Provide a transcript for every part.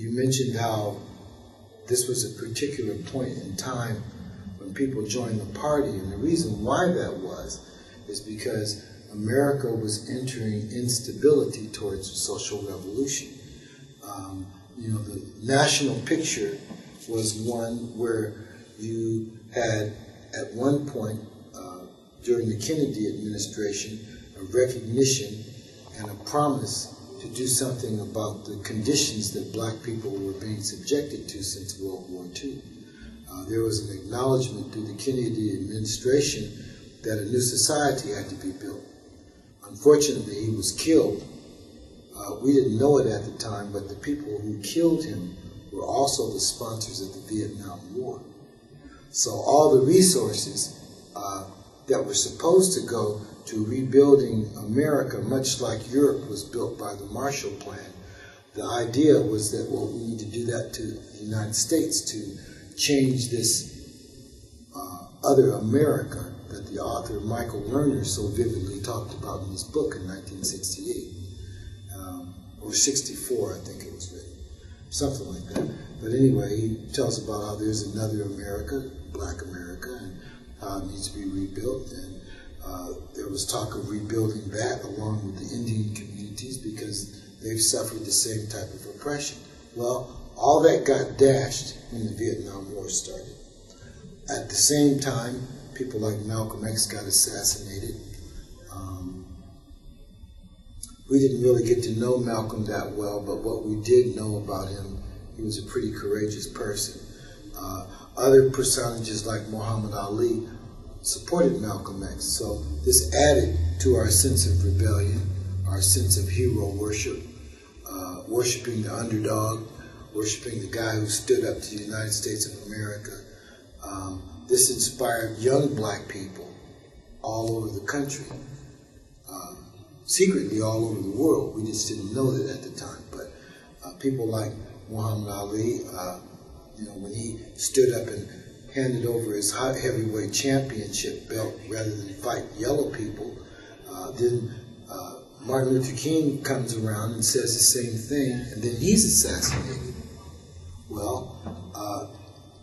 you mentioned how this was a particular point in time when people joined the party, and the reason why that was is because America was entering instability towards a social revolution. The national picture was one where you had, at one point during the Kennedy administration, a recognition and a promise to do something about the conditions that black people were being subjected to since World War II. There was an acknowledgement through the Kennedy administration that a new society had to be built. Unfortunately, he was killed. We didn't know it at the time, but the people who killed him were also the sponsors of the Vietnam War. So all the resources that were supposed to go to rebuilding America, much like Europe was built by the Marshall Plan, the idea was that, well, we need to do that to the United States to change this other America that the author Michael Lerner so vividly talked about in his book in 1968, or 64, I think it was written, something like that. But anyway, he tells about how there's another America, Black America, and how it needs to be rebuilt. And there was talk of rebuilding that along with the Indian communities because they've suffered the same type of oppression. Well, all that got dashed when the Vietnam War started. At the same time, people like Malcolm X got assassinated. We didn't really get to know Malcolm that well, but what we did know about him, he was a pretty courageous person. Other personages like Muhammad Ali supported Malcolm X, so this added to our sense of rebellion, our sense of hero worship, worshiping the underdog, worshiping the guy who stood up to the United States of America. This inspired young black people all over the country, secretly all over the world. We just didn't know that at the time, but people like Muhammad Ali, when he stood up and handed over his heavyweight championship belt rather than fight yellow people, then Martin Luther King comes around and says the same thing, and then he's assassinated. Well,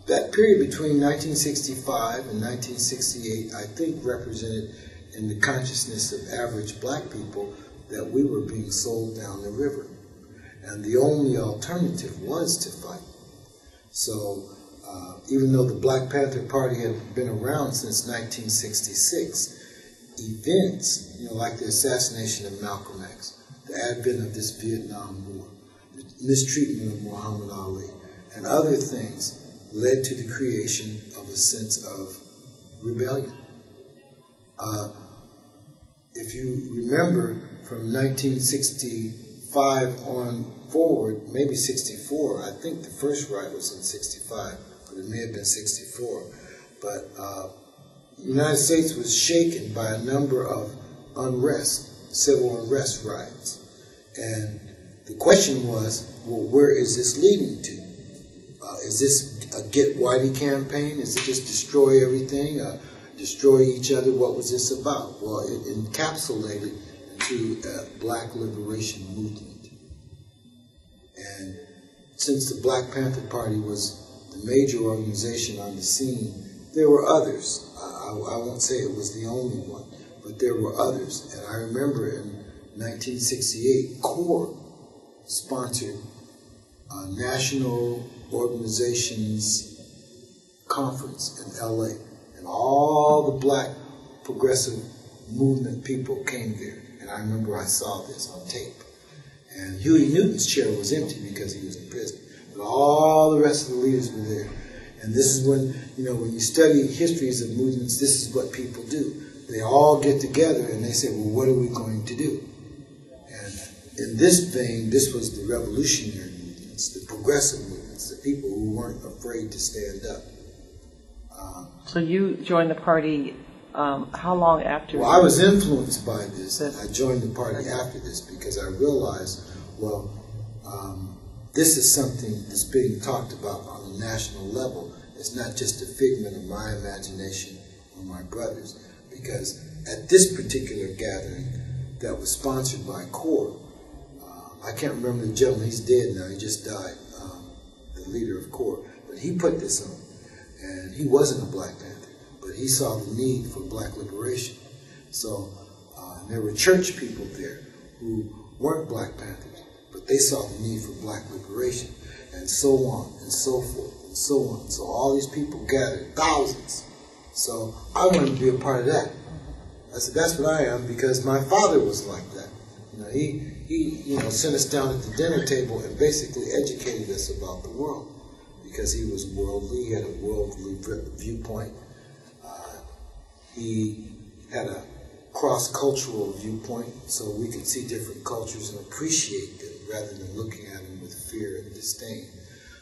that period between 1965 and 1968, I think, represented in the consciousness of average black people that we were being sold down the river. And the only alternative was to fight. So even though the Black Panther Party had been around since 1966, events, like the assassination of Malcolm X, the advent of this Vietnam War, the mistreatment of Muhammad Ali, and other things led to the creation of a sense of rebellion. If you remember, from 1965 on forward, maybe 64, I think the first riot was in 65, but it may have been 64, but the United States was shaken by a number of civil unrest riots. And the question was, well, where is this leading to? Is this a Get Whitey campaign? Is it just destroy everything, destroy each other? What was this about? Well, it encapsulated into a black liberation movement. And since the Black Panther Party was the major organization on the scene, there were others. I won't say it was the only one, but there were others. And I remember in 1968, CORE sponsored a national organizations conference in LA. And all the black progressive movement people came there. And I remember I saw this on tape. And Huey Newton's chair was empty because he was in prison. But all the rest of the leaders were there. And this is when, when you study histories of movements, this is what people do. They all get together and they say, well, what are we going to do? And in this vein, this was the revolutionary movements, the progressive movements, the people who weren't afraid to stand up. So you joined the party how long after? Well, I was influenced by this. I joined the party after this because I realized, well, this is something that's being talked about on a national level. It's not just a figment of my imagination or my brother's, because at this particular gathering that was sponsored by CORE, I can't remember the gentleman, he's dead now, he just died. the leader of CORE. But he put this on. And he wasn't a Black Panther, but he saw the need for black liberation. So there were church people there who weren't Black Panthers, but they saw the need for black liberation, and so on and so forth and so on. So all these people gathered, thousands. So I wanted to be a part of that. I said, that's what I am, because my father was like that. He sent us down at the dinner table and basically educated us about the world, because he was worldly. He had a worldly viewpoint. He had a cross-cultural viewpoint, so we could see different cultures and appreciate them rather than looking at them with fear and disdain.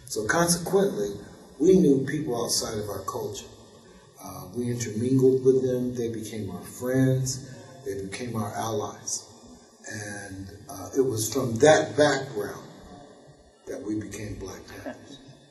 So consequently, we knew people outside of our culture. We intermingled with them. They became our friends. They became our allies. And it was from that background that we became Black Panthers.